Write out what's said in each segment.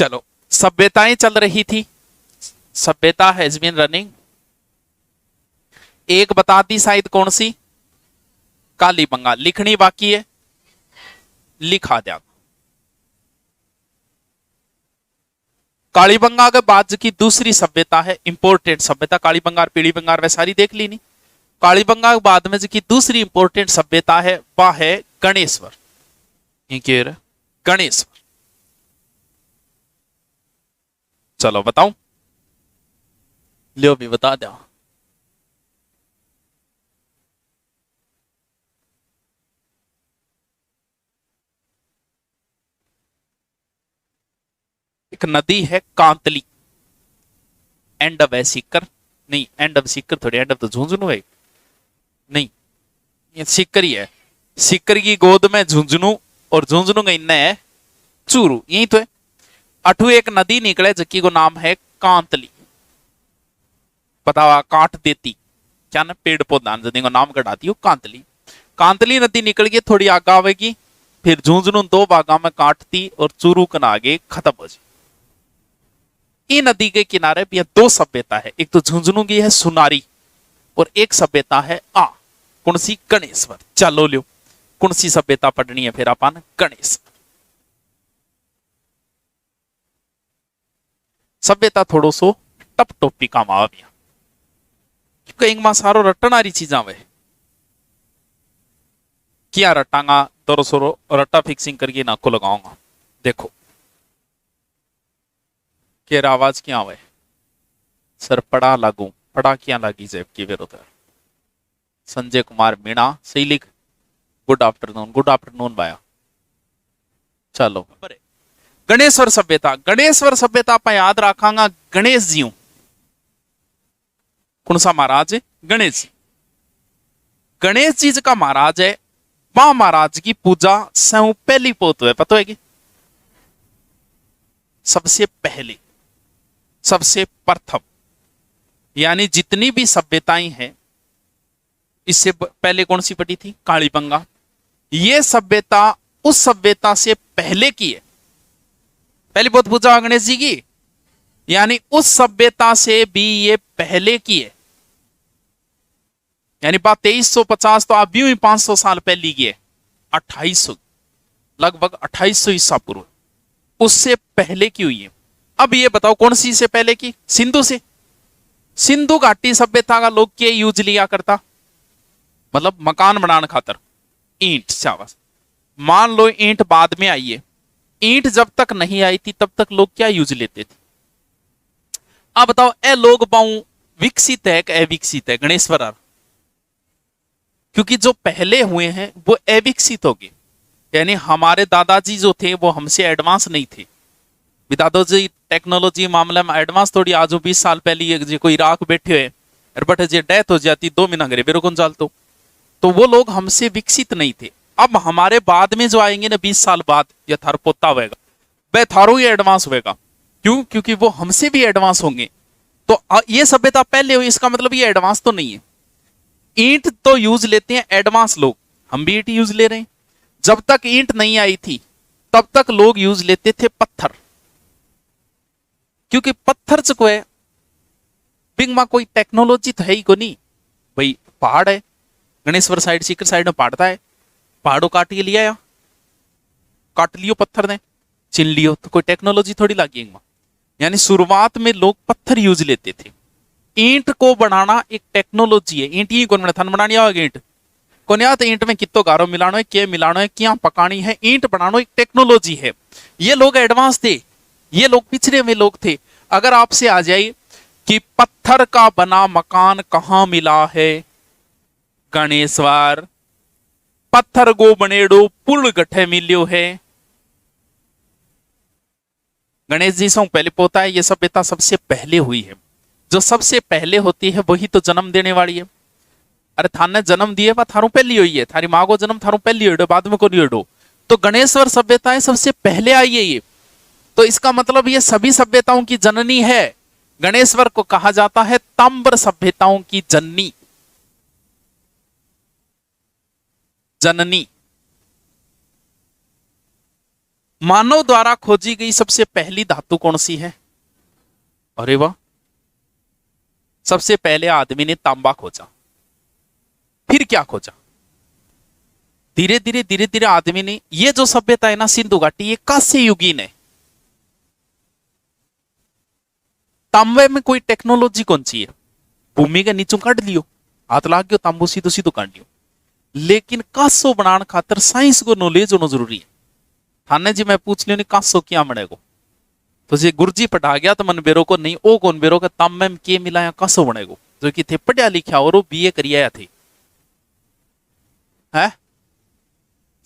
चलो, सभ्यताएं चल रही थी, सभ्यता हैज बीन रनिंग। एक बता दी शायद, कौन सी? कालीबंगा। लिखनी बाकी है, लिखा दिया। कालीबंगा के बाद की दूसरी सभ्यता है इंपोर्टेंट सभ्यता, कालीबंगार पीढ़ी बंगार वे सारी देख ली नहीं। कालीबंगा के बाद में जो दूसरी इंपोर्टेंट सभ्यता है वह है गणेश्वर। गणेश्वर। चलो बताऊं, लियो भी बता दो। एक नदी है कांतली, एंड ऑफ सीकर, नहीं एंड ऑफ सीकर थोड़ी, एंड ऑफ तो झुंझुनू है, नहीं ये सीकर ही है। सीकर की गोद में झुंझुनू और झुंझुनू का इन्ना है चूरू, यही तो है। अठू एक नदी निकले जकी को नाम है कांतली। बतावा काट देती क्या ना, पेड़ पौधा नदी को नाम कटाती हो कांतली। कांतली नदी निकल के थोड़ी आगे आवेगी, फिर झुंझुनू दो भागा में काटती और चूरू कन आगे खत्म हो जाए। ये नदी के किनारे भी दो सभ्यता है, एक तो झुंझुनू की है सुनारी और एक सभ्यता है कौन सी? गणेश्वर। चलो लियो, कौन सी सभ्यता पढ़नी है फिर अपन? गणेश्वर। सभ्यता थोड़ो सो टप टोपी काम आवा, क्योंकि एक सारो रटन आ रही चीजा वे क्या रटांगा, दरो सो रट्टा फिक्सिंग करके नाको लगाऊंगा। देखो केर आवाज क्या आवे? सर पड़ा लागू, पड़ा क्या लागी जेब की विरोध। संजय कुमार मीणा सही लिख। गुड आफ्टरनून, गुड आफ्टरनून भाया। चलो गणेश्वर सभ्यता, गणेश्वर सभ्यता आप याद रखांगा गणेश जी। कौन सा महाराज है? गणेश जी। गणेश जी का महाराज है, वहां महाराज की पूजा सौ पहली पोत है, पता है कि सबसे पहले, सबसे प्रथम, यानी जितनी भी सभ्यताएं हैं इससे पहले कौन सी पड़ी थी? कालीबंगा। ये सभ्यता उस सभ्यता से पहले की है, पहली बहुत पूजा गणेश जी की, यानी उस सभ्यता से भी ये पहले की है। यानी बात 2350 तो अभी भी 500 साल पहले की है। 2800, लगभग 2800 ईसा पूर्व, उससे पहले की हुई है। अब ये बताओ कौन सी से पहले की? सिंधु से। सिंधु घाटी सभ्यता का लोग क्या यूज लिया करता? मतलब मकान बनाने खातर ईंट। शाबाश। मान लो ईंट बाद में आई है, ईंट जब तक नहीं आई थी तब तक लोग क्या यूज लेते थे? अब बताओ ए लोग बाऊ विकसित है कि अविकसित है? गणेश्वर। क्योंकि जो पहले हुए हैं वो अविकसित हो गए, यानी हमारे दादाजी जो थे वो हमसे एडवांस नहीं थे। दादाजी टेक्नोलॉजी मामले में एडवांस थोड़ी, आज 20 साल पहले कोई इराक बैठे हुए बट जे डेथ हो जाती 2 महीना घरे बेरो कौन चालतो, तो वो लोग हमसे विकसित नहीं थे। अब हमारे बाद में जो आएंगे ना 20 साल बाद, या थार पोता होगा वह थारो ही एडवांस होगा। क्यों? क्योंकि वो हमसे भी एडवांस होंगे। तो ये सभ्यता पहले हुई, इसका मतलब ये एडवांस तो नहीं है। ईंट तो यूज लेते हैं एडवांस लोग, हम भी ईंट यूज ले रहे हैं। जब तक ईंट नहीं आई थी तब तक लोग यूज लेते थे पत्थर, क्योंकि पत्थर से कोई बिंग में कोई टेक्नोलॉजी तो है ही को नहीं भाई। पहाड़ है गणेश्वर साइड, सीकर साइड में पहाड़ता है, पहाड़ों काट के लिया, काट लियो पत्थर ने, चिन लियो, तो कोई टेक्नोलॉजी थोड़ी लगी। यानी शुरुआत में लोग पत्थर यूज लेते थे। ईंट को बनाना एक टेक्नोलॉजी है। ईंट ही कौन बना? थन बनानी आओगे ईंट कौन याद? ईंट में कितो गारो मिलानो है, क्या मिलानो है, क्या पकानी है, ईंट बनानो एक टेक्नोलॉजी है। ये लोग एडवांस थे, ये लोग पिछड़े में लोग थे। अगर आपसे आ जाए कि पत्थर का बना मकान कहां मिला है? गणेश्वर। पत्थर गो बनेड़ो पुल गठे मिलियो है। गणेश जी से पहले पोता है। ये सभ्यता सबसे पहले हुई है। जो सबसे पहले होती है वही तो जन्म देने वाली है। अरे थाने जन्म दिए वह थारू पहली हुई है, थारी माँ को जन्म थारू पहली हुई, बाद में को नहीं हुई। तो गणेश्वर सभ्यता सबसे पहले आई है ये, तो इसका मतलब ये सभी सभ्यताओं की जननी है। गणेश्वर को कहा जाता है ताम्र सभ्यताओं की जननी, जननी। मानव द्वारा खोजी गई सबसे पहली धातु कौन सी है? अरे वाह, सबसे पहले आदमी ने तांबा खोजा। फिर क्या खोजा? धीरे धीरे आदमी ने, ये जो सभ्यता है ना सिंधु घाटी, ये कांस्य युगीन है। तांबे में कोई टेक्नोलॉजी कौन सी है? भूमि के नीचों काट लियो, हाथ लाग गयो, तांबू सीधो सीधो काट लियो। लेकिन कांसो बनाने खातर साइंस को नॉलेज होना जरूरी है। थाने जी मैं पूछ लियो नहीं कांसो क्या बनेगो, तो जे गुरुजी पढ़ा गया तो मन बेरो को नहीं, ओ कौन बेरो का तांबे में के मिलाया कांसो बनेगो, जो कि थे पढ़िया लिखा और वो बीए करिया थे। है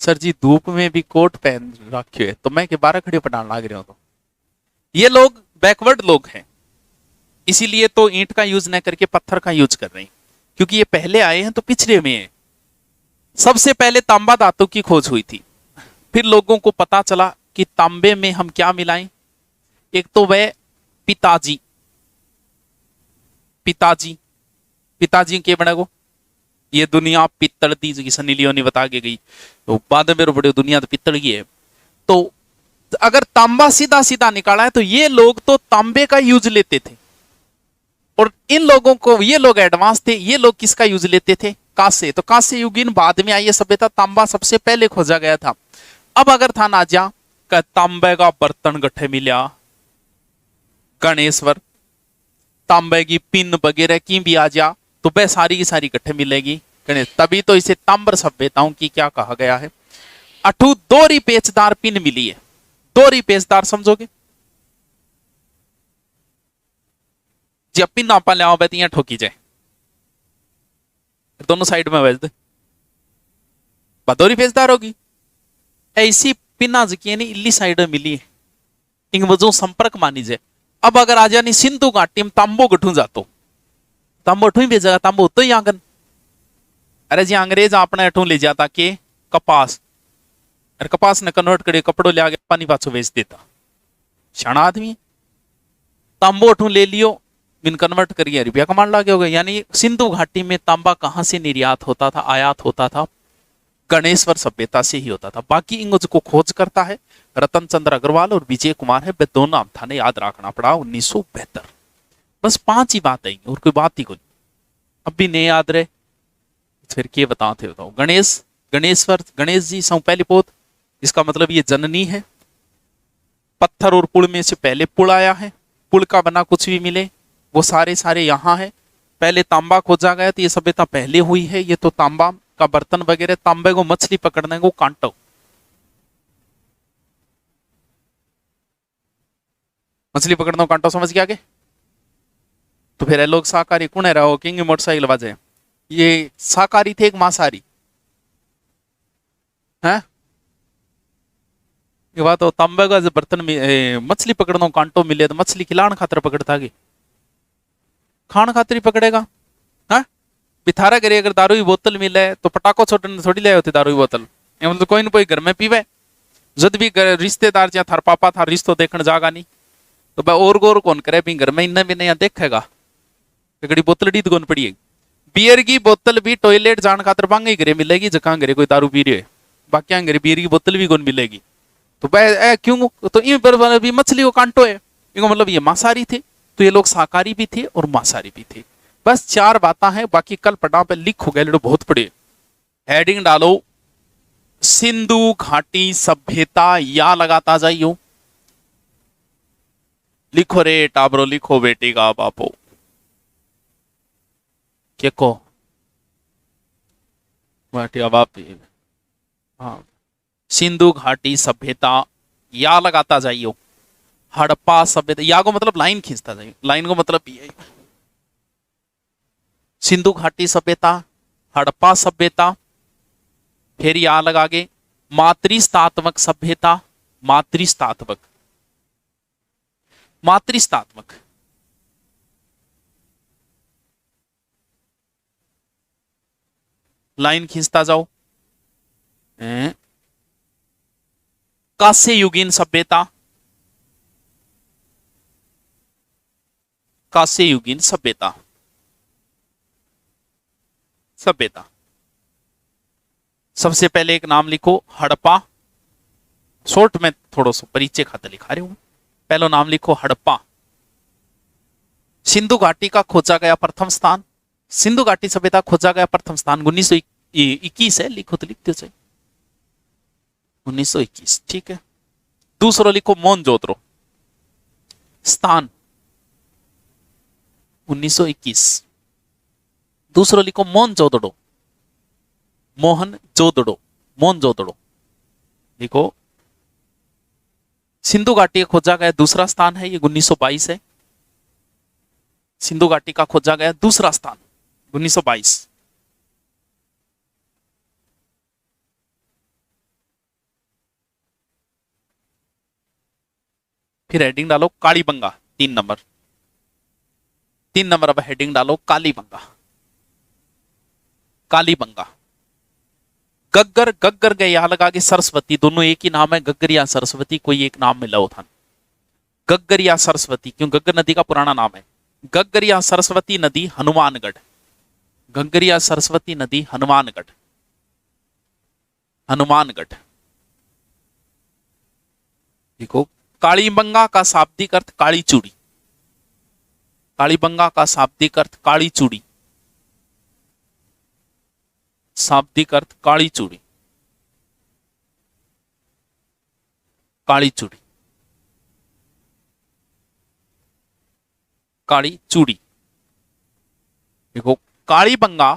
सर जी धूप में भी कोट पहन रखे है, तो मैं के 12 खड़े पढ़ाने लग रहे हो। तो ये लोग बैकवर्ड लोग हैं, इसीलिए तो ईंट का यूज न करके पत्थर का यूज कर रहे हैं, क्योंकि ये पहले आए हैं तो पिछड़े में है। सबसे पहले तांबा धातु की खोज हुई थी। फिर लोगों को पता चला कि तांबे में हम क्या मिलाएं। एक तो वह पिताजी, पिताजी पिताजी के बनेगो, ये दुनिया पित्तल दी जो सनी लियोनी बता के गई, तो बाद में बड़े दुनिया तो पित्तल की है। तो अगर तांबा सीधा सीधा निकाला है तो ये लोग तो तांबे का यूज लेते थे, और इन लोगों को, ये लोग एडवांस थे, ये लोग किसका यूज लेते थे? कांसे। तो कांसे युगीन बाद में आई सभ्यता, तांबा सबसे पहले खोजा गया था। अब अगर था ना जा का तांबे का बर्तन गठे मिला, गणेश्वर तांबे की पिन वगैरह की भी आ जा, तो वह सारी की सारी गठे मिलेगी गणेश। तभी तो इसे ताम्र सभ्यताओं की क्या कहा गया है। अठू दोरी पेचदार पिन मिली है। दोरी पेचदार समझोगे? जब पिन आप ले आओ बैतियां ठोकी जाए, दोनों साइड में भेज दे, दोरी पेचदार होगी। ऐसी पिना जकी नहीं इल्ली साइड में मिली है, इन वजह संपर्क मानी जाए। अब अगर आ जानी सिंधु घाटी में तांबो गठू जातो, तांबो अठू ही भेजेगा, तांबो तो ही आंगन। अरे जी अंग्रेज आपने अठू ले जाता के कपास, अरे कपास ने कन्वर्ट करे कपड़ो ले आगे पानी पाछो बेच देता। शाना आदमी तांबो अठू ले लियो, बिन कन्वर्ट करिए रुपया कमान लागे हो गए। यानी सिंधु घाटी में तांबा कहां से निर्यात होता था, आयात होता था? गणेश्वर सभ्यता से ही होता था। बाकी इंग्लिश को खोज करता है रतन चंद्र अग्रवाल और विजय कुमार है, वे दो नाम था, ने याद रखना पड़ा 1972। बस 5 ही बात आई और कोई बात ही कोई। अब भी नहीं याद रहे फिर के बताते बताओ। गणेश, गणेश्वर, गणेश जी सौ पहली पोत, इसका मतलब ये जननी है। पत्थर और पुल में से पहले पुल आया है, पुल का बना कुछ भी मिले वो सारे सारे यहाँ है। पहले तांबा खोजा गया तो ये सभ्यता पहले हुई है। ये तो तांबा का बर्तन वगैरह, तांबे को मछली पकड़ने को कांटो, मछली पकड़ने को कांटो, समझ गया के? तो फिर लोग शाकाहारी कौन है रहो किंग मोटरसाइकिल बाजे, ये शाकाहारी थे एक मांसाहारी है? ये बात हो, तांबे का बर्तन में मछली पकड़ना कांटो मिले तो मछली खिलाण खातर पकड़ता के खान खातिर ही पकड़ेगा। हाँ बिथारा करे, अगर दारू की बोतल मिले तो पटाखो छोड़ने थोड़ी ले होती दारू की बोतल, मतलब कोई न कोई घर में पीवे। जब भी रिश्तेदार या थार पापा था रिश्तो देखने जागा नहीं तो भाई और गोर कौन करे, भी घर में इन्हें भी नहीं देखेगा, गड़ी बोतल डी कौन पड़ी है। बियर की बोतल भी टॉयलेट जान खातर बांगे घरे मिलेगी, जहां घरे कोई दारू पी रही है, बाकी घरे बियर की बोतल भी कौन मिलेगी। तो भाई क्यों, तो इन पर भी मछली को कांटो है, इनको मतलब ये मांसाहारी थे, तो ये लोग शाकाहारी भी थे और मांसाहारी भी थे। बस 4 बातें हैं, बाकी कल पढ़ा पे लिखो गए लड़ो बहुत पड़े। हेडिंग डालो सिंधु घाटी सभ्यता, या लगाता जाइयो। लिखो रे टाबरो, लिखो बेटी का बापो, क्या को बेटी बाप। हाँ सिंधु घाटी सभ्यता, या लगाता जाइयो। हड़प्पा सभ्यता, या को मतलब लाइन खींचता जाइए, लाइन को मतलब ये सिंधु घाटी सभ्यता, हड़प्पा सभ्यता, फिर या लगा के मातृस्तात्मक सभ्यता, मातृस्तात्मक, मातृस्तात्मक, लाइन खींचता जाओ। कांस्य युगीन सभ्यता, कांस्य युगीन सभ्यता, सभ्यता। सबसे पहले एक नाम लिखो हड़प्पा, शॉर्ट में थोड़ा सा परिचय खाते लिखा रहे हूं। पहला नाम लिखो हड़प्पा। सिंधु घाटी का खोजा गया प्रथम स्थान, सिंधु घाटी सभ्यता खोजा गया प्रथम स्थान 1921 है, लिखो तो लिखते हो 1921, ठीक है। दूसरा लिखो मोहनजोदड़ो, स्थान 1921। दूसरा लिखो मोहनजोदड़ो, मोहनजोदड़ो, मोहनजोदड़ो लिखो। सिंधु घाटी का खोजा गया दूसरा स्थान है, ये 1922 है। सिंधु घाटी का खोजा गया दूसरा स्थान 1922। फिर हेडिंग डालो कालीबंगा, 3 नंबर। 3 नंबर अब हेडिंग डालो कालीबंगा, कालीबंगा। गग्गर, गग्गर के यहां लगा के सरस्वती, दोनों एक ही नाम है, गग्गर या सरस्वती, कोई एक नाम मिला हो था। गग्गर या सरस्वती, क्यों गग्गर नदी का पुराना नाम है। गग्गर या सरस्वती नदी हनुमानगढ़, गग्गर या सरस्वती नदी हनुमानगढ़, हनुमानगढ़। देखो कालीबंगा का शाब्दिक अर्थ काली चूड़ी, कालीबंगा का शाब्दिक अर्थ काली चूड़ी, शाब्दिक अर्थ काली चूड़ी, काली चूड़ी, काली चूड़ी। देखो कालीबंगा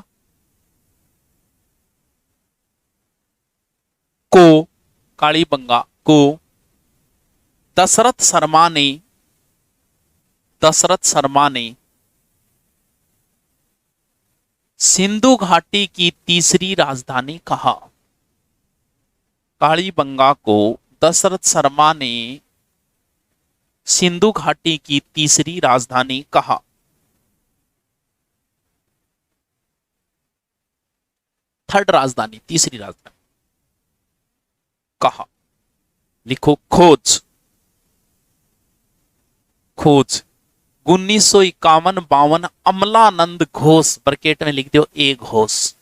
को, कालीबंगा को दशरथ शर्मा ने, दशरथ शर्मा ने सिंधु घाटी की तीसरी राजधानी कहा। कालीबंगा को दशरथ शर्मा ने सिंधु घाटी की तीसरी राजधानी कहा। थर्ड राजधानी, तीसरी राजधानी कहा। लिखो खोज, खोज 1951-52 अमलानंद घोष, ब्रैकेट में लिख दो ए घोष,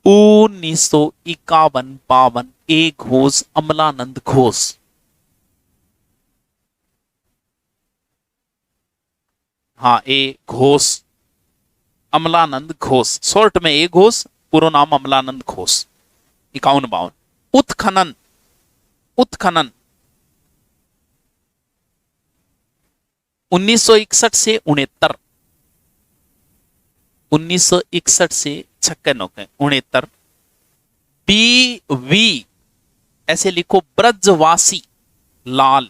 1951-52 ए घोष, अमलानंद घोष। हाँ ए घोष, अमलानंद घोष, शॉर्ट में ए घोष, पूरा नाम अमलानंद घोष। 51-52। उत्खनन, उत्खनन 1961 से 69, 1961 से 69। BV ऐसे लिखो ब्रजवासी लाल,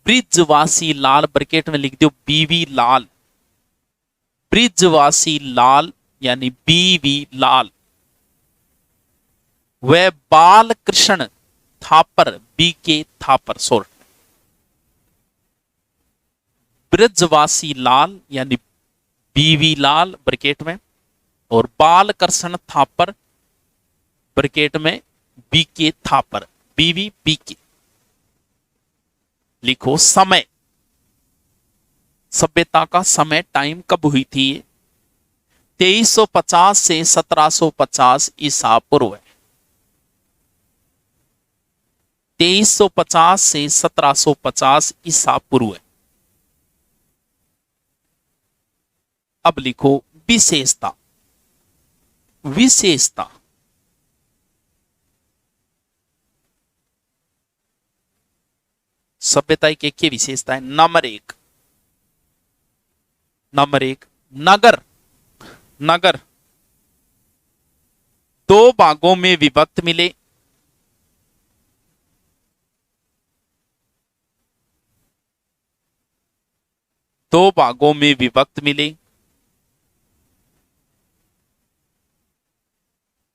ब्रिजवासी लाल, ब्रैकेट में लिख दो बीवी लाल, ब्रिजवासी लाल यानी बीवी लाल। वह बाल कृष्ण थापर, BK थापर, शॉर्ट ब्रजवासी लाल यानी बीवी लाल ब्रैकेट में, और बाल कृष्ण थापर ब्रैकेट में BK थापर, BV BK। लिखो समय, सभ्यता का समय, टाइम कब हुई थी। 2350 से 1750 ईसा पूर्व है। 2350 से 1750 ईसा पूर्व है। अब लिखो विशेषता, विशेषता सभ्यता की क्या विशेषता है। नंबर 1, नंबर 1 नगर, नगर 2 भागों में विभक्त मिले, दो भागों में विभक्त मिले,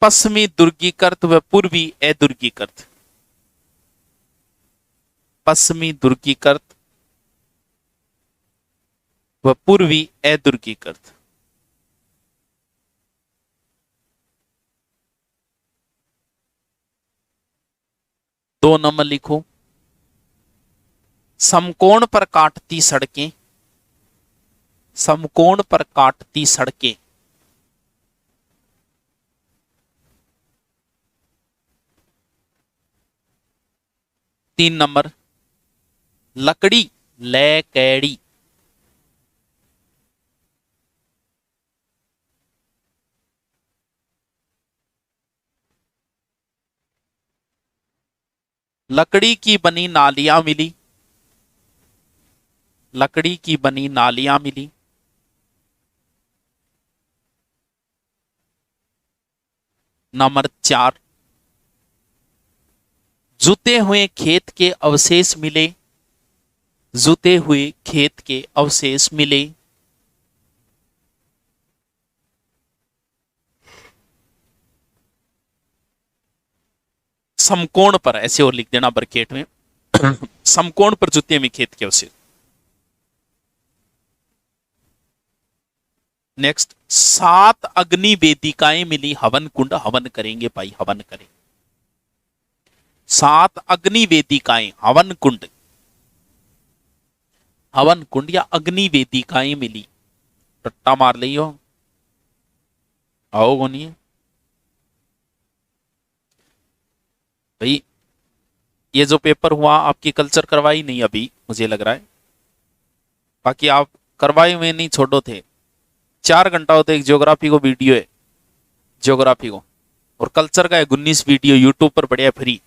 पश्चिमी दुर्गीकृत व पूर्वी अदुर्गीकृत, पश्चिमी दुर्गीकृत व पूर्वी अदुर्गीकृत। दो नंबर लिखो समकोण पर काटती सड़कें, समकोण पर काटती सड़कें, 3 नंबर लकड़ी, लकड़ी। लकड़ी की बनी नालियां मिली, लकड़ी की बनी नालियां मिली। नंबर 4 जुते हुए खेत के अवशेष मिले, जुते हुए खेत के अवशेष मिले। समकोण पर, ऐसे और लिख देना ब्रैकेट में, समकोण पर जुते हुए खेत के अवशेष। नेक्स्ट 7 अग्नि वेदिकाएं मिली, हवन कुंड, हवन करेंगे भाई, हवन करेंगे। 7 अग्नि वेदिकाएं, हवन कुंड, हवन कुंड या अग्नि वेदिकाएं मिली। रट्टा मार लियो, आओ नहीं भाई। ये जो पेपर हुआ आपकी कल्चर करवाई नहीं अभी, मुझे लग रहा है, बाकी आप करवाए हुए नहीं छोड़ो थे। 4 घंटा होते, एक ज्योग्राफी को वीडियो है, ज्योग्राफी को, और कल्चर का है 19 वीडियो यूट्यूब पर बढ़िया फ्री,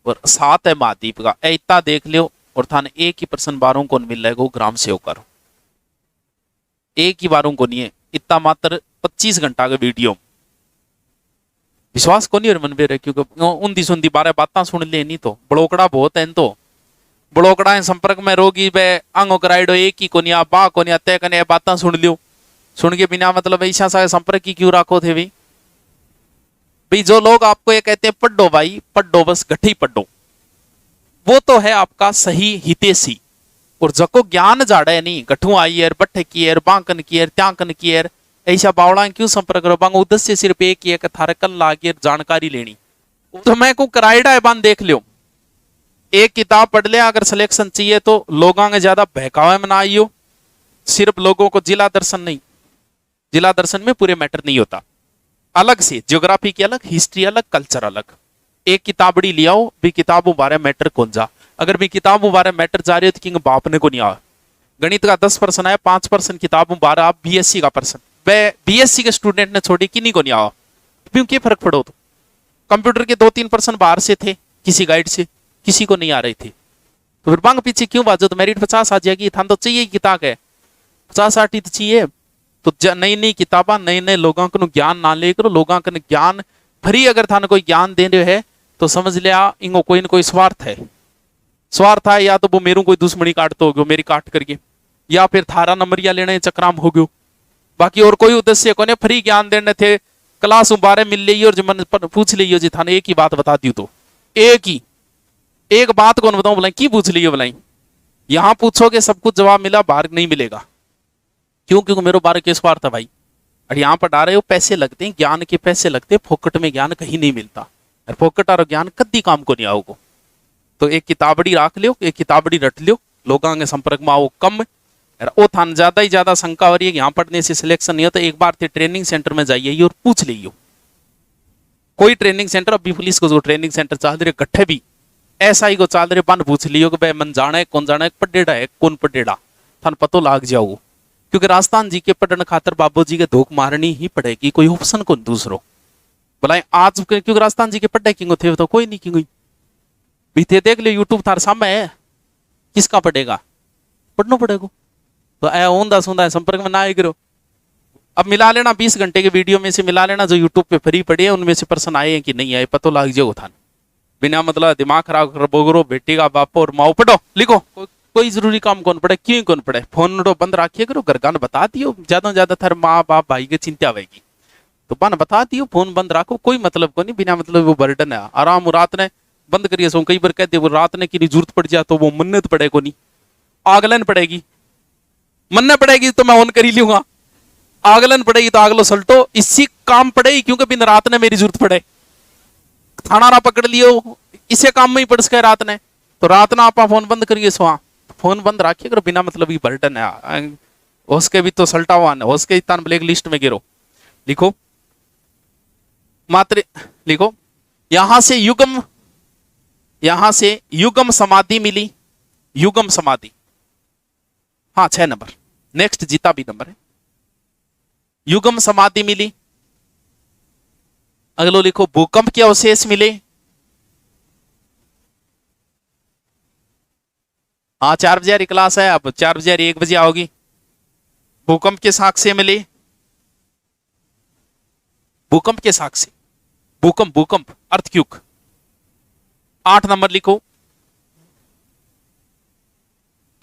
और 7 है महाद्वीप का। इतना देख लियो, और थाने एक ही पर्सन बारों को मिल रहा है, ग्राम सेवक करो, एक ही बारों को नहीं है, इतना मात्र 25 घंटा का वीडियो। विश्वास को नहीं और मन में रहे, क्योंकि उन्दी सुंदी 12 बातें सुन ले, नहीं तो बड़ोकड़ा बहुत है। तो बड़ोकड़ा संपर्क में रोगी वे अंगो कराइडो, एक ही कोनिया बा कोनिया तय कने बातें सुन लियो, सुन के बिना मतलब ऐसा सा संपर्क की क्यों रखो थे भाई। जो लोग आपको ये कहते हैं पढ़ो भाई, पढ़ो बस गठी पढ़ो, वो तो है आपका सही हितेशी। और जको ज्ञान जाड़ा है नहीं, गठू आई है, बट्ठे की है, बांकन की है, त्यांकन की है, ऐसा बावड़ा क्यों संपर्क करो। बांग उद्देश्य सिर्फ एक ही है कि थारे कल लागे जानकारी लेनी। तो मैं को कराइडा है बांध देख लियो, एक किताब पढ़ ले, अगर सिलेक्शन चाहिए तो लोगों ने ज्यादा बहकावे में ना आइयो। सिर्फ लोगों को जिला दर्शन नहीं, जिला दर्शन में पूरे मैटर नहीं होता, अलग से ज्योग्राफी की अलग, हिस्ट्री अलग, कल्चर अलग। एक किताबड़ी लियाओ भी, किताबों बारे मैटर कौन जा। अगर भी किताबों बारे मैटर जा रही हो तो किंग बाप ने को नहीं आ। गणित का 10% आया, 5% किताबों 12, आप बीएससी का पर्सन, वह बीएससी के स्टूडेंट ने छोड़ी किन्हीं को नहीं आ, क्यों क्या फर्क पड़ो। तो कंप्यूटर के 2-3% बाहर से थे, किसी गाइड से, किसी को नहीं आ रहे थे, तो फिर बांग पीछे क्यों बाजो। तो मेरिट 50 आ जाएगी, थान तो चाहिए किताब है 50-60 तो चाहिए। तो नई नई किताबा, नए नए लोगों को ज्ञान ना ले करो, लोगों को ज्ञान फ्री अगर थान कोई ज्ञान दे रहे है तो समझ लिया इनको कोई ना कोई स्वार्थ है। स्वार्थ है, या तो वो मेरू कोई दुश्मनी काटते हो गयो, मेरी काट करके, या फिर थारा नंबरिया लेने चक्राम हो गयो। बाकी और कोई उद्देश्य को नहीं, फ्री ज्ञान देने थे, क्लास बारे मिल ली और जो मन पूछ लियो जी थाने एक ही बात बता दी, तो एक ही एक बात कौन बताऊं बोला, की पूछ लियो बोलाई। यहां पूछोगे सब कुछ जवाब मिला, बाहर नहीं मिलेगा। क्यों? क्योंकि मेरे बारे के स्वार्थ है भाई। और यहाँ पर डाले हो पैसे लगते हैं, ज्ञान के पैसे लगते हैं, फोकट में ज्ञान कहीं नहीं मिलता, और फोकट और ज्ञान कद्दी काम को नहीं आओगे। तो एक किताबड़ी रख लियो, एक किताबड़ी रट लियो, लोगों के संपर्क में आओ कम। ओ थान ज्यादा ही ज्यादा शंका हो रही है कि यहाँ पढ़ने से सिलेक्शन नहीं होता, एक बार थे ट्रेनिंग सेंटर में जाइए और पूछ लीजिए। कोई ट्रेनिंग सेंटर, अभी पुलिस को जो ट्रेनिंग सेंटर चाल रहे कट्ठे भी ऐसा ही को चाल रहे, बन पूछ लियो कि भाई मन जाना है, कौन जाना है, पढ़ेड़ा है कौन पढ़ेड़ा, थान पतो लाग जाओ। क्योंकि राजस्थान जी के पढ़ने खातर बाबू जी के धोख मारनी ही पड़ेगी, कोई ऑप्शन कौन दूसरो बोला आज। क्योंकि राजस्थान जी के पढ़े किंग थे तो कोई नहीं किंग बीते, देख लियो यूट्यूब थार सामने है, किसका पढ़ेगा, पढ़ना पड़ेगा। तो ऐ ओंदा सोंदा संपर्क में ना आए करो। अब मिला लेना 20 घंटे के वीडियो में से मिला लेना जो यूट्यूब पे फ्री पड़ी है, उनमें से पर्सन आए हैं कि नहीं आए, पतो लाग जाओ थान। बिना मतलब दिमाग खराब कर बोगरो, बेटी का बापो और माओ पढ़ो लिखो, कोई जरूरी काम कौन पड़े, क्यों कौन पड़े, फोन बंद रखिए करो, घर गान बता दियो, ज्यादा ज्यादा थर माँ बाप भाई की चिंता आएगी तो बन बता दियो, फोन बंद रखो, कोई मतलब को नहीं, बिना मतलब वो बर्डन है। आराम रात ने बंद करिए सो, कई बार कहते वो रात ने की जरूरत पड़ जाए तो वो मन्नत पड़े को नहीं, आगलन पड़ेगी, मन्ने पड़ेगी तो मैं ऑन कर ही लूंगा, आगलन पड़ेगी तो आगलो सल्टो, इसी काम पड़ेगी क्योंकि बिन रात ने मेरी जरूरत पड़े, थाना ना पकड़ लियो, इसे काम में ही पड़ सके रात ने, तो रात ना आप फोन बंद करिए सो, फोन बंद रखिए अगर बिना मतलब ही बर्डन है, उसके भी तो सल्टा हुआ है, उसके इतना ब्लैक लिस्ट में गिरो। लिखो मात्र, लिखो यहां से युग्म यहां से युगम समाधि मिली, युगम समाधि, हाँ 6 नंबर, नेक्स्ट जीता भी नंबर है। युगम समाधि मिली। अगलो लिखो भूकंप के अवशेष मिले। हाँ 4 बजे वाली क्लास है, अब 4 बजे 1 बजे आओगी। भूकंप के साक्ष्य मिले, भूकंप के साक्ष्य, भूकंप भूकंप अर्थक्यूक। 8 नंबर लिखो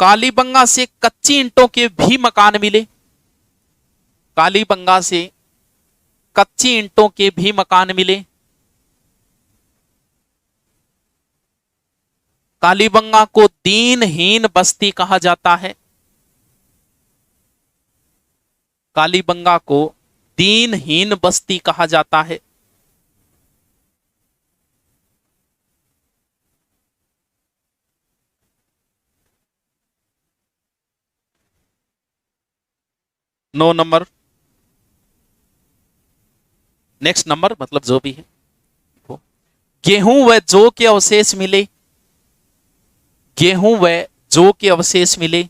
कालीबंगा से कच्ची ईंटों के भी मकान मिले, कालीबंगा से कच्ची ईंटों के भी मकान मिले। कालीबंगा को दीनहीन बस्ती कहा जाता है, कालीबंगा को दीनहीन बस्ती कहा जाता है। नौ नंबर, नेक्स्ट नंबर मतलब जो भी है। गेहूं व जौ के अवशेष मिले, गेहूं व जौ के अवशेष मिले।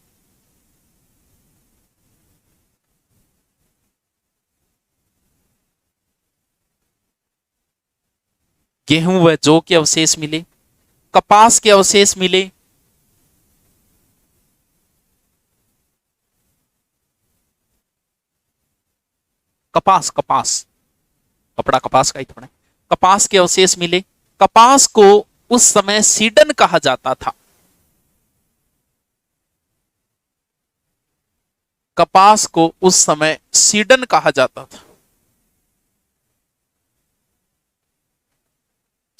गेहूं व जौ के अवशेष मिले। कपास के अवशेष मिले, कपास कपास, कपड़ा कपास का ही थोड़ा, कपास के अवशेष मिले। कपास को उस समय सीडन कहा जाता था, कपास को उस समय सीडन कहा जाता था,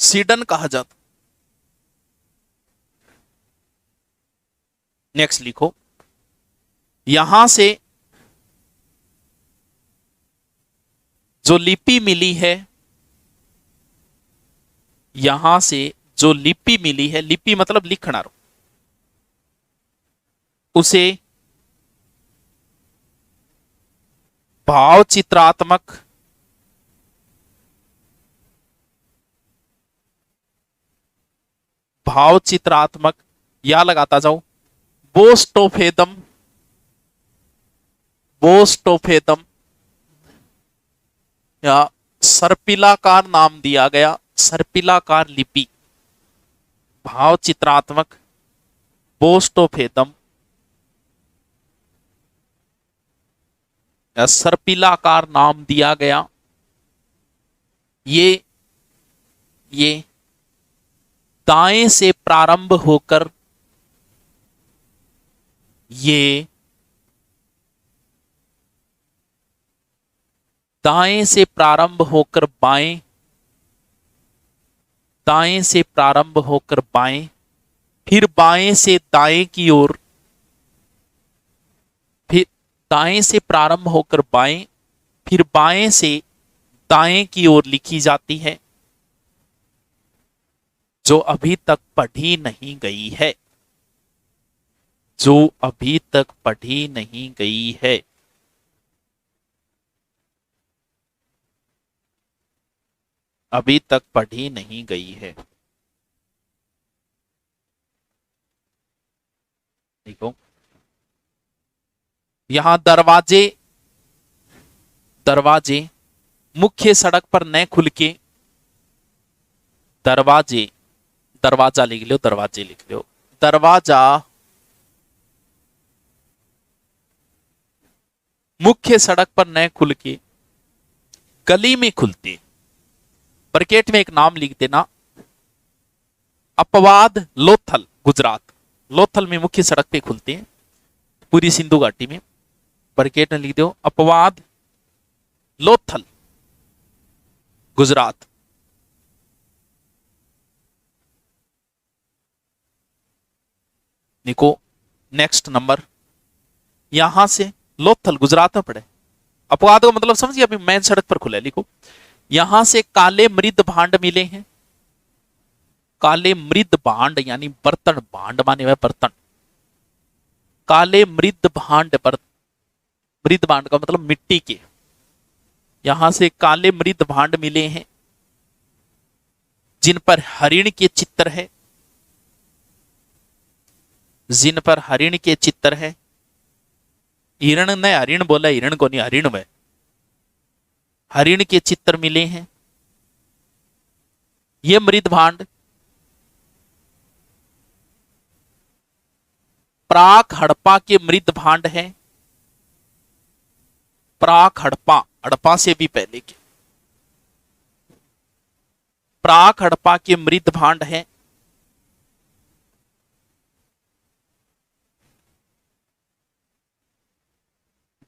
सीडन कहा जाता। नेक्स्ट लिखो यहां से जो लिपि मिली है, यहां से जो लिपि मिली है, लिपि मतलब लिखना, उसे भाव चित्रात्मक, भाव चित्रात्मक या लगाता जाओ बोस्टोफेदम, बोस्टोफेदम या सर्पिलाकार नाम दिया गया, सर्पिलाकार लिपि, भाव चित्रात्मक बोस्टोफेदम या सर्पिलाकार नाम दिया गया। ये दाएं से प्रारंभ होकर, ये दाएं से प्रारंभ होकर बाएं, दाएं से प्रारंभ होकर बाएं, फिर बाएं से दाएं की ओर, फिर दाएं से प्रारंभ होकर बाएं, फिर बाएं से दाएं की ओर लिखी जाती है, जो अभी तक पढ़ी नहीं गई है, जो अभी तक पढ़ी नहीं गई है। अभी तक पढ़ी नहीं गई है। देखो यहां दरवाजे, दरवाजे मुख्य सड़क पर न खुल के, दरवाजे, दरवाजा लिख लो, दरवाजे लिख लो, दरवाजा मुख्य सड़क पर न खुल के गली में खुलते। ब्रैकेट में एक नाम लिख देना, अपवाद लोथल गुजरात, लोथल में मुख्य सड़क पे खुलते हैं पूरी सिंधु घाटी में। ब्रैकेट में लिख दो अपवाद लोथल गुजरात। देखो नेक्स्ट नंबर, यहां से लोथल गुजरात में पड़े, अपवाद का मतलब समझिए, अभी मेन सड़क पर खुला है। लिखो यहां से काले मृद भांड मिले हैं, काले मृद भांड यानी बर्तन, भांड माने हुए बर्तन, काले मृद भांड, मृद भांड का मतलब मिट्टी के, यहां से काले मृद भांड मिले हैं जिन पर हरिण के चित्र है, जिन पर हरिण के चित्र है। हिरण ने हरिण बोला, हिरण को नहीं, हरिण में हरिण के चित्र मिले हैं। ये मृद भांड प्राक हड़प्पा के मृद भांड है। प्राक हड़प्पा, हड़प्पा से भी पहले के प्राक हड़प्पा के मृद भांड है।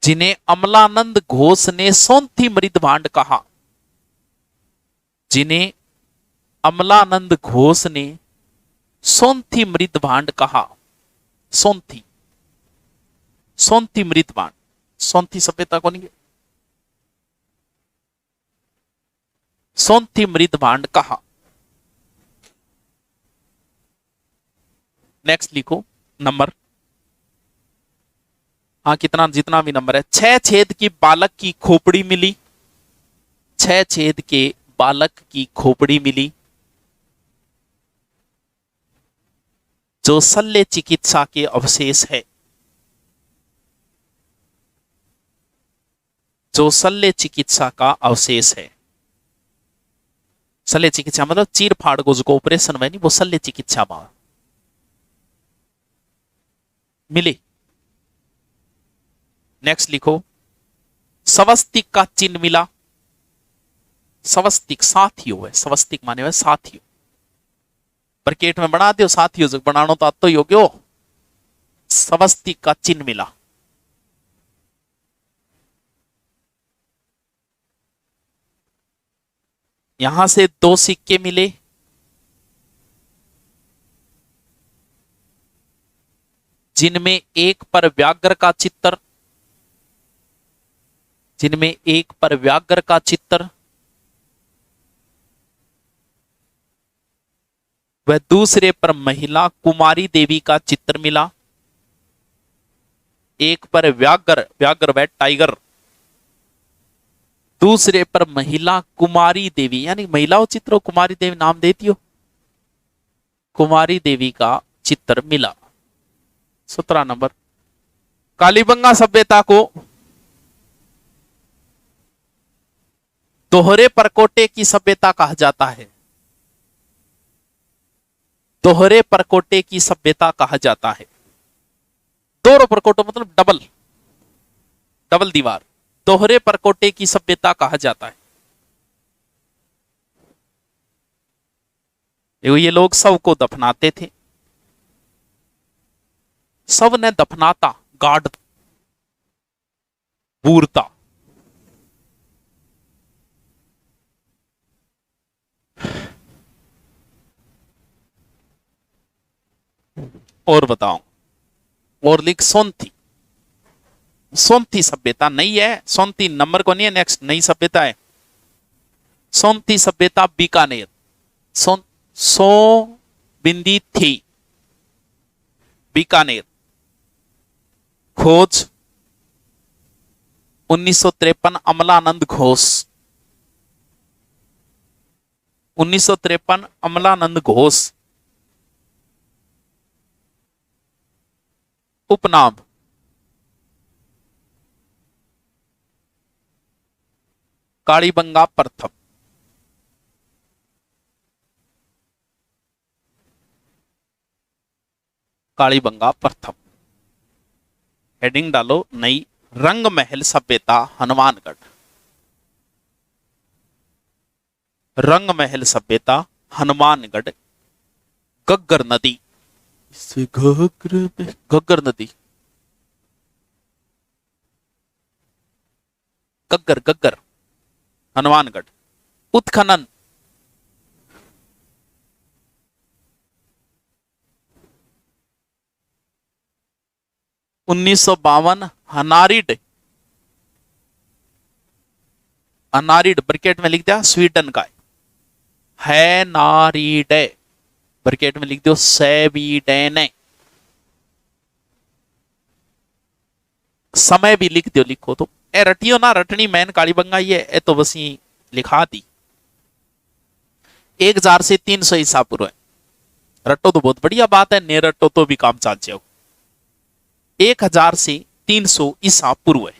जिन्हें अमलानंद घोष ने सोंथी मृद भांड कहा। जिन्हें अमलानंद घोष ने सोंथी मृद भांड कहा। सोंथी, सोंथी मृद भांड, सोंथी सभ्यता को नहीं, सोंथी मृद भांड कहा। नेक्स्ट लिखो नंबर, हाँ कितना, जितना भी नंबर है। 6 छेद की बालक की खोपड़ी मिली। 6 छेद के बालक की खोपड़ी मिली, जो शल्य चिकित्सा के अवशेष है। जो शल्य चिकित्सा का अवशेष है। शल्य चिकित्सा मतलब चीर फाड़ को जो ऑपरेशन में नहीं, वो शल्य चिकित्सा में मिली। नेक्स्ट लिखो, स्वस्तिक का चिन्ह मिला। स्वस्तिक साथियों है, स्वस्तिक माने हुए साथियों। ब्रैकेट में बना दो साथियों, जो बनाना तो आतो योग्य हो। स्वस्तिक का चिन्ह मिला। यहां से 2 सिक्के मिले। जिनमें एक पर व्याघ्र का चित्र, जिनमें एक पर व्याघ्र का चित्र व दूसरे पर महिला कुमारी देवी का चित्र मिला। एक पर व्याघ्र, व्याघ्र व टाइगर, दूसरे पर महिला कुमारी देवी, यानी महिलाओं चित्र, कुमारी देवी नाम देती हो, कुमारी देवी का चित्र मिला। 17 नंबर, कालीबंगा सभ्यता को दोहरे परकोटे की सभ्यता कहा जाता है। दोहरे परकोटे की सभ्यता कहा जाता है। दोहरे परकोटे मतलब डबल, डबल दीवार, दोहरे परकोटे की सभ्यता कहा जाता है। ये लोग शव को दफनाते थे। शव ने दफनाता, गाड़, बूरता। और बताओ, और लिख सोंथी। सोंथी सभ्यता नई है, सोंथी नंबर को नहीं है, नेक्स्ट नई सभ्यता है। सोंथी सभ्यता बीकानेर। सो बिंदी थी, बीकानेर। खोज 1953, अमलानंद घोष। 1953 अमलानंद घोष। उपनाम कालीबंगा प्रथम। कालीबंगा प्रथम। हेडिंग डालो नई, रंग महल सभ्यता हनुमानगढ़। रंग महल सभ्यता हनुमानगढ़। गग्गर नदी, गग्गर नदी, गग्गर, गग्गर हनुमानगढ़। उत्खनन, उन्नीस सौ 52 हनारिड। अनारिड ब्रैकेट में लिख दिया, स्वीडन का है नारिड, ब्रैकेट में लिख दो स्वीडन। समय भी लिख दो, लिखो तो ए रटियो ना, रटनी मैन कालीबंगा ये ए तो बस ही लिखा दी। 1000 से 300 ईसा पूर्व। रटो तो बहुत बढ़िया बात है, ने रटो तो भी काम चल जाओ। 1000 से 300 ईसा पूर्व,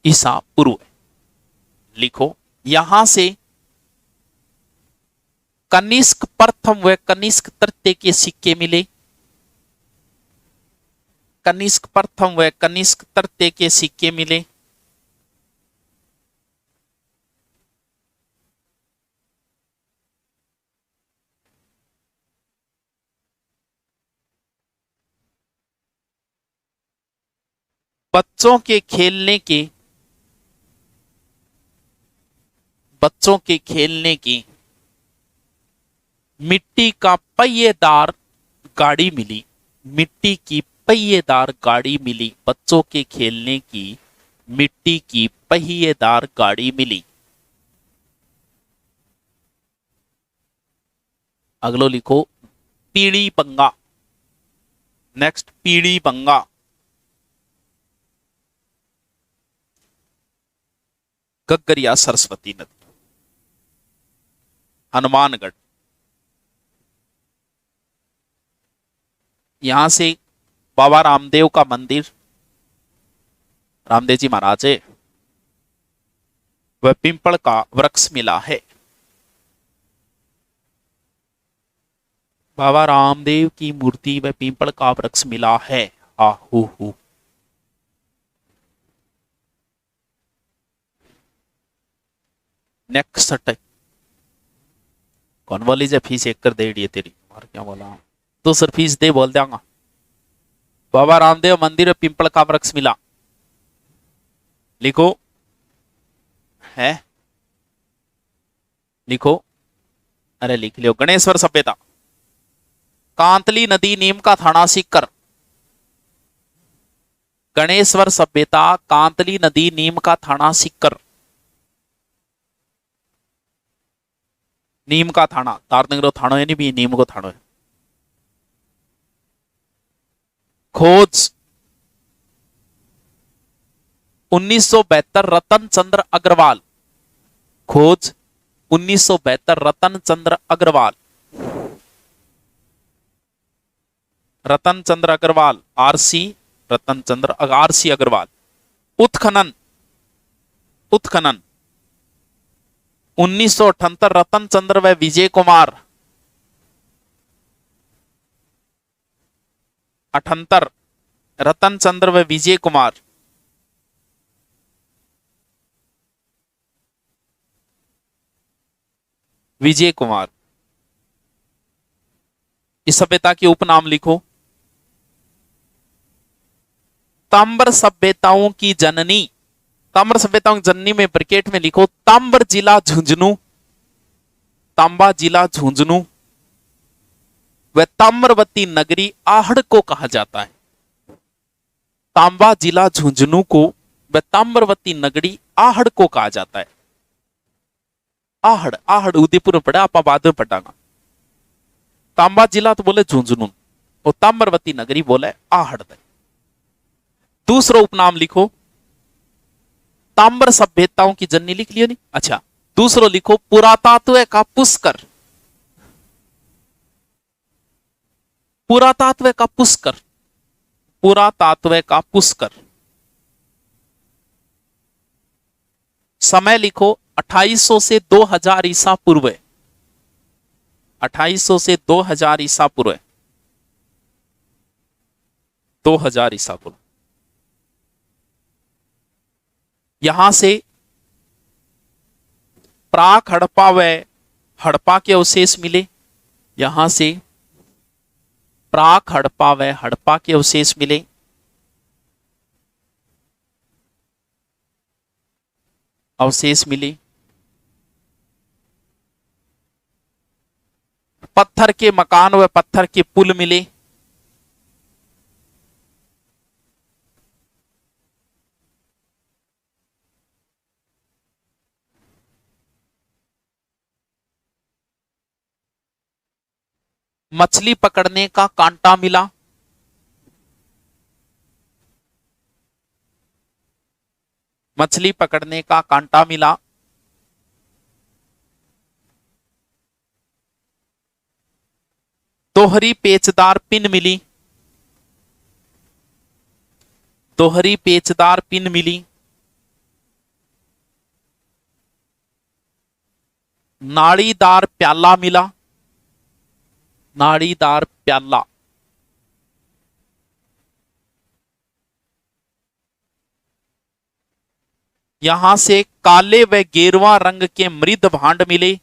ईसा पूर्व। लिखो यहां से कनिष्क प्रथम व कनिष्क तृतीय के सिक्के मिले, कनिष्क प्रथम व कनिष्क तृतीय के सिक्के मिले। बच्चों के खेलने के, बच्चों के खेलने की मिट्टी का पहिएदार गाड़ी मिली, मिट्टी की पहिएदार गाड़ी मिली, बच्चों के खेलने की मिट्टी की पहिएदार गाड़ी मिली। अगलो लिखो पीड़ी बंगा। नेक्स्ट पीड़ी बंगा। गग्गरिया सरस्वती नदी, हनुमानगढ़। यहां से बाबा रामदेव का मंदिर, रामदेव जी महाराज है, वह पिंपल का वृक्ष मिला है। बाबा रामदेव की मूर्ति व पिंपल का वृक्ष मिला है। आहू हू। नेक्स्ट कौन बोली जब फीस एक कर दे दिए तेरी, और क्या बोला तो सर फीस दे बोल देंगा। बाबा रामदेव मंदिर में पिंपल का वृक्ष मिला। लिखो है, लिखो, अरे लिख लियो। गणेश्वर सभ्यता, कांतली नदी, नीम का थाना, सीकर। गणेश्वर सभ्यता, कांतली नदी, नीम का थाना, सीकर। नीम का थाना, तारनगर थानो है नहीं भी, नीम को थानो है। खोज 1972 रतन चंद्र अग्रवाल, खोज 1972 रतन चंद्र अग्रवाल, रतन चंद्र अग्रवाल, आरसी रतन चंद्र, आरसी अग्रवाल। उत्खनन, उत्खनन 1978 रतन चंद्र व विजय कुमार, 78 रतन चंद्र व विजय कुमार। विजय कुमार। इस सभ्यता के उपनाम लिखो। ताम्र सभ्यताओं की जननी, ताम्र सभ्यताओं की जननी में ब्रैकेट में लिखो ताम्र जिला झुंझुनू, तांबा जिला झुंझुनू व ताम्रवती नगरी आहड़ को कहा जाता है। तांबा जिला झुंझुनू को व ताम्रवती नगरी आहड़ को कहा जाता है। आहड़, आहड़ उदयपुर में पड़ा, आप बाद में पढ़ागा। तांबा जिला तो बोले झुंझुनू और ताम्रवती नगरी बोले आहड़। दूसरा उपनाम लिखो, ताम्र सभ्यताओं की जननी लिख लियो नहीं, अच्छा। दूसरा लिखो पुरातत्व का पुष्कर, पुरातत्व का पुष्कर, पुरातत्व का पुष्कर। समय लिखो 2800 से 2000 ईसा पूर्व, 2800 से 2000 ईसा पूर्व, 2000 ईसा पूर्व। यहां से प्राक हड़प्पा व हड़प्पा के अवशेष मिले, यहां से प्राक हड़प्पा व हड़प्पा के अवशेष मिले। अवशेष मिले। पत्थर के मकान व पत्थर के पुल मिले। मछली पकड़ने का कांटा मिला। मछली पकड़ने का कांटा मिला। दोहरी पेचदार पिन मिली। दोहरी पेचदार पिन मिली, नाड़ीदार प्याला मिला, नाड़ीदार प्याला, यहां से काले व गेरुआ रंग के मृद भांड मिले,